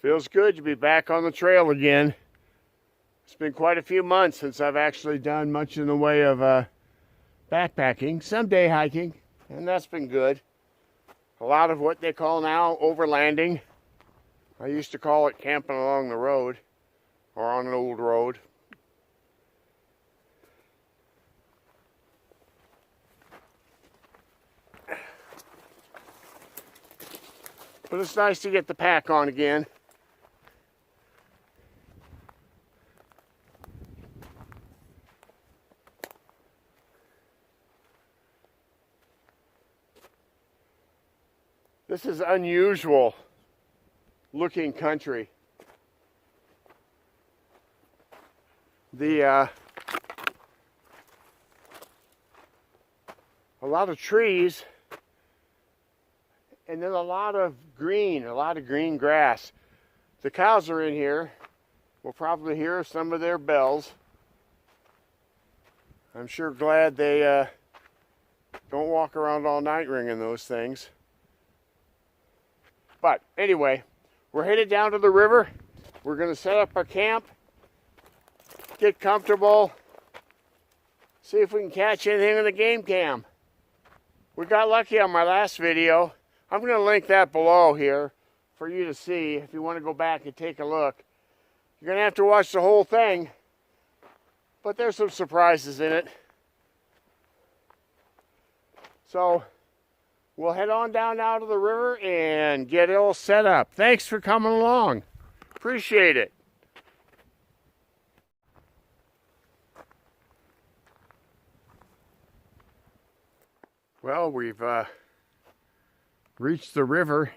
Feels good to be back on the trail again. It's been quite a few months since I've actually done much in the way of backpacking, some day hiking, and that's been good. A lot of what they call now overlanding. I used to call it camping along the road or on an old road. But it's nice to get the pack on again. This is unusual looking country. A lot of trees and then a lot of green grass. The cows are in here. We'll probably hear some of their bells. I'm sure glad they don't walk around all night ringing those things. But anyway, we're headed down to the river. We're going to set up our camp, get comfortable, see if we can catch anything on the game cam. We got lucky on my last video. I'm going to link that below here for you to see if you want to go back and take a look. You're going to have to watch the whole thing, but there's some surprises in it. So we'll head on down now to the river and get it all set up. Thanks for coming along. Appreciate it. Well, we've reached the river.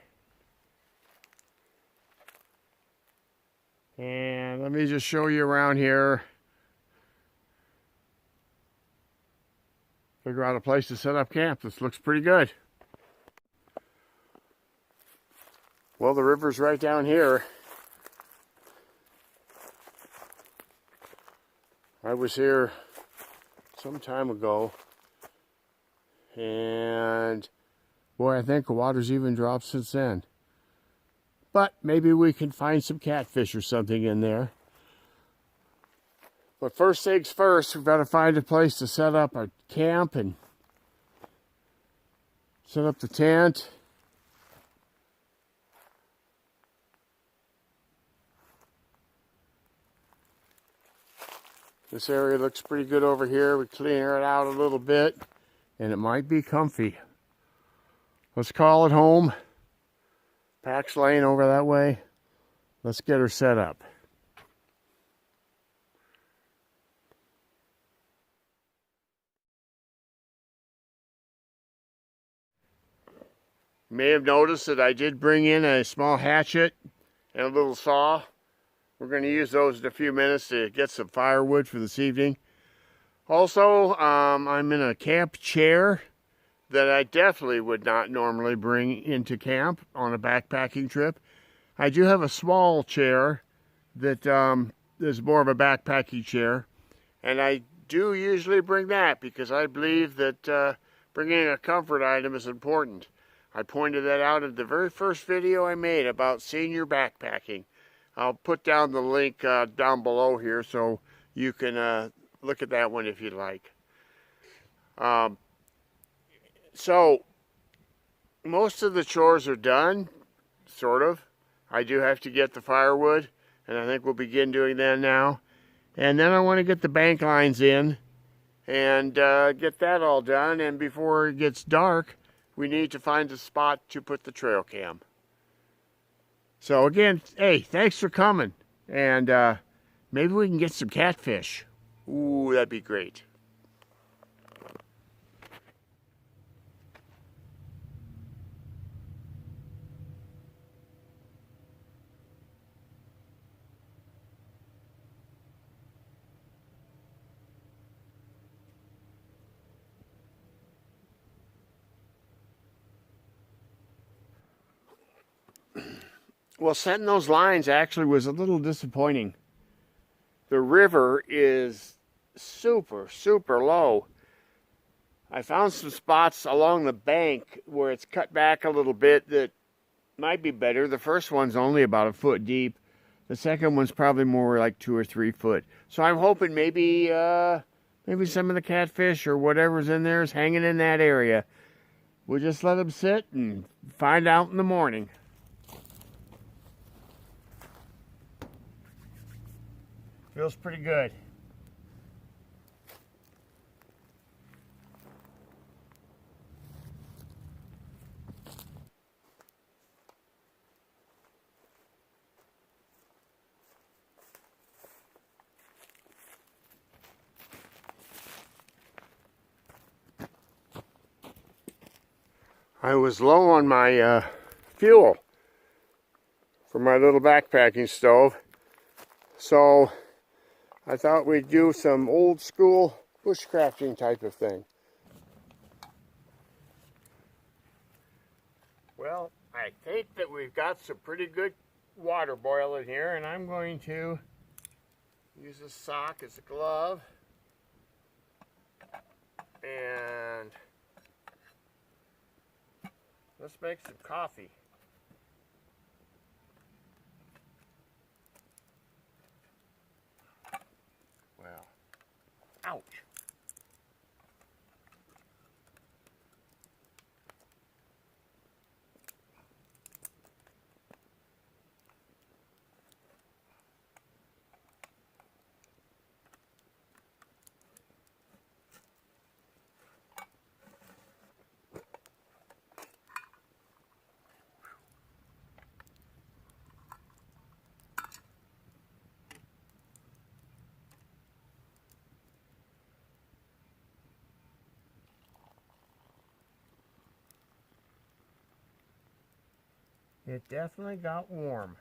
And let me just show you around here. Figure out a place to set up camp. This looks pretty good. Well, the river's right down here. I was here some time ago. And boy, I think the water's even dropped since then. But maybe we can find some catfish or something in there. But first things first, we've got to find a place to set up our camp and set up the tent. This area looks pretty good over here. We clear it out a little bit and it might be comfy. Let's call it home. Pack's laying over that way. Let's get her set up. You may have noticed that I did bring in a small hatchet and a little saw. We're going to use those in a few minutes to get some firewood for this evening. Also, I'm in a camp chair that I definitely would not normally bring into camp on a backpacking trip. I do have a small chair that is more of a backpacking chair, and I do usually bring that because I believe that bringing a comfort item is important. I pointed that out in the very first video I made about senior backpacking. I'll put down the link down below here so you can look at that one if you'd like. So, most of the chores are done, sort of. I do have to get the firewood, and I think we'll begin doing that now. And then I want to get the bank lines in and get that all done. And before it gets dark, we need to find a spot to put the trail cam. So again, hey, thanks for coming. And maybe we can get some catfish. Ooh, that'd be great. Well, setting those lines actually was a little disappointing. The river is super, super low. I found some spots along the bank where it's cut back a little bit that might be better. The first one's only about a foot deep. The second one's probably more like 2 or 3 foot. So I'm hoping maybe some of the catfish or whatever's in there is hanging in that area. We'll just let them sit and find out in the morning. Feels pretty good. I was low on my fuel for my little backpacking stove, so I thought we'd do some old school bushcrafting type of thing. Well, I think that we've got some pretty good water boiling here, and I'm going to use this sock as a glove, and let's make some coffee. Well, ouch. It definitely got warm.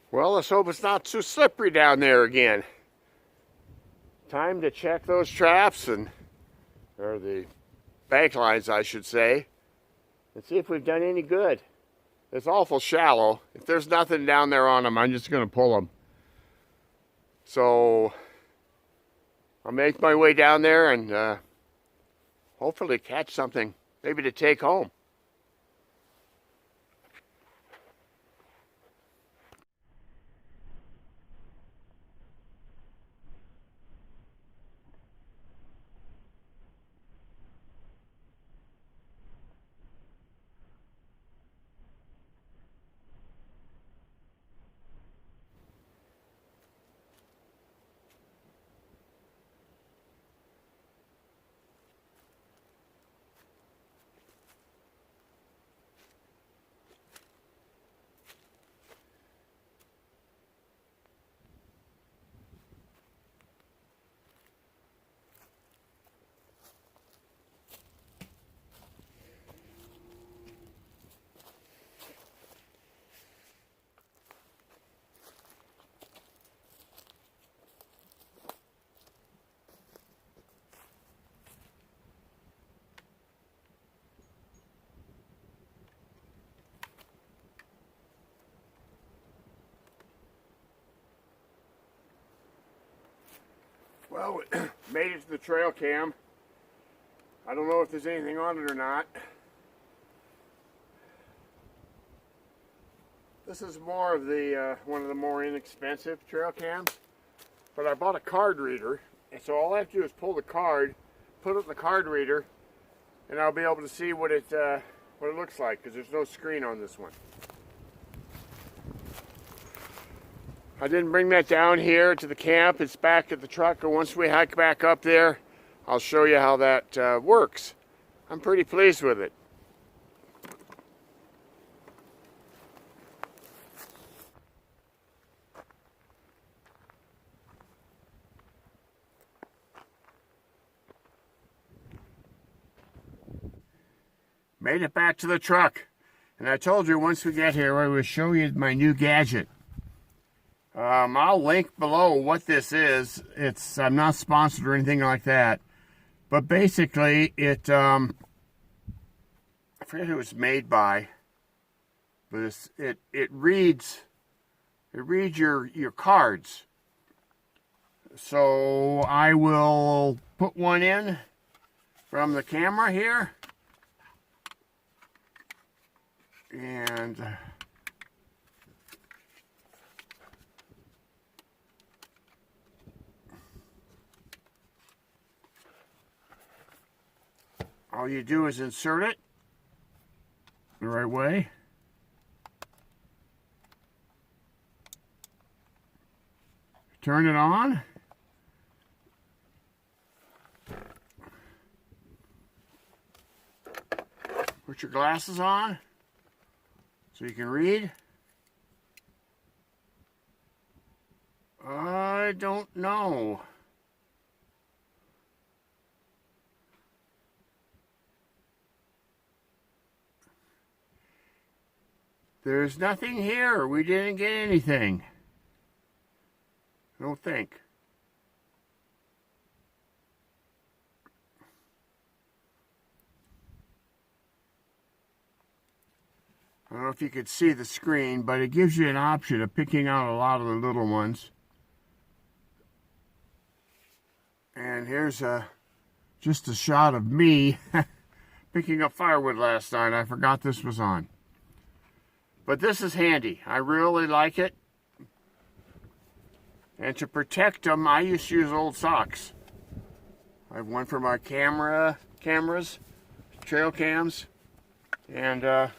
Well, let's hope it's not too slippery down there again. Time to check those traps, or the bank lines, I should say, and see if we've done any good. It's awful shallow. If there's nothing down there on them, I'm just going to pull them. So I'll make my way down there and hopefully catch something, maybe to take home. Well, we made it to the trail cam. I don't know if there's anything on it or not. This is more of the one of the more inexpensive trail cams, but I bought a card reader, and so all I have to do is pull the card, put it in the card reader, and I'll be able to see what it looks like, because there's no screen on this one. I didn't bring that down here to the camp. It's back at the truck, and once we hike back up there, I'll show you how that works. I'm pretty pleased with it. Made it back to the truck, and I told you once we get here I would show you my new gadget. I'll link below what this is. I'm not sponsored or anything like that, but basically it I forget who it's made by, but it reads your cards. So I will put one in from the camera here. And all you do is insert it the right way. Turn it on. Put your glasses on so you can read. I don't know. There's nothing here. We didn't get anything. I don't think. I don't know if you could see the screen, but it gives you an option of picking out a lot of the little ones. And here's just a shot of me picking up firewood last night. I forgot this was on. But this is handy. I really like it. And to protect them, I used to use old socks. I have one for my cameras, trail cams, and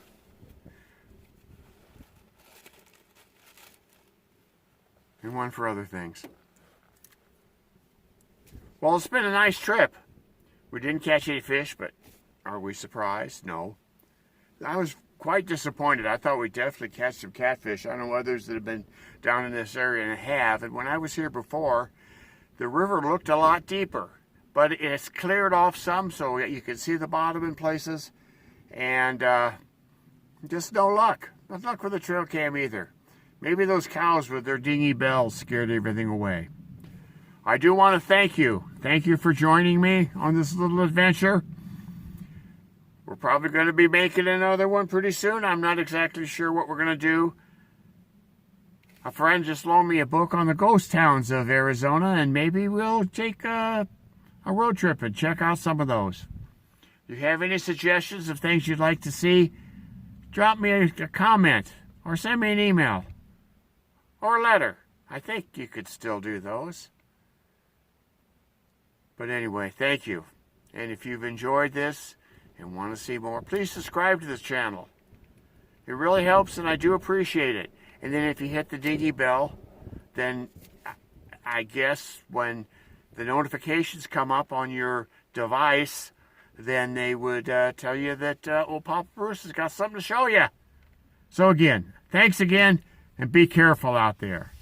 one for other things. Well, it's been a nice trip. We didn't catch any fish, but are we surprised? No. I was quite disappointed. I thought we'd definitely catch some catfish. I know others that have been down in this area and have. And when I was here before, the river looked a lot deeper. But it's cleared off some, so you can see the bottom in places. And just no luck. No luck with the trail cam either. Maybe those cows with their dingy bells scared everything away. I do want to thank you. Thank you for joining me on this little adventure. We're probably going to be making another one pretty soon. I'm not exactly sure what we're going to do. A friend just loaned me a book on the ghost towns of Arizona, and maybe we'll take a road trip and check out some of those. If you have any suggestions of things you'd like to see, drop me a comment or send me an email. Or a letter. I think you could still do those. But anyway, thank you. And if you've enjoyed this and want to see more, please subscribe to this channel. It really helps, and I do appreciate it. And then if you hit the dingy bell, then I guess when the notifications come up on your device, then they would tell you that old Papa Bruce has got something to show you. So again, thanks again. And be careful out there.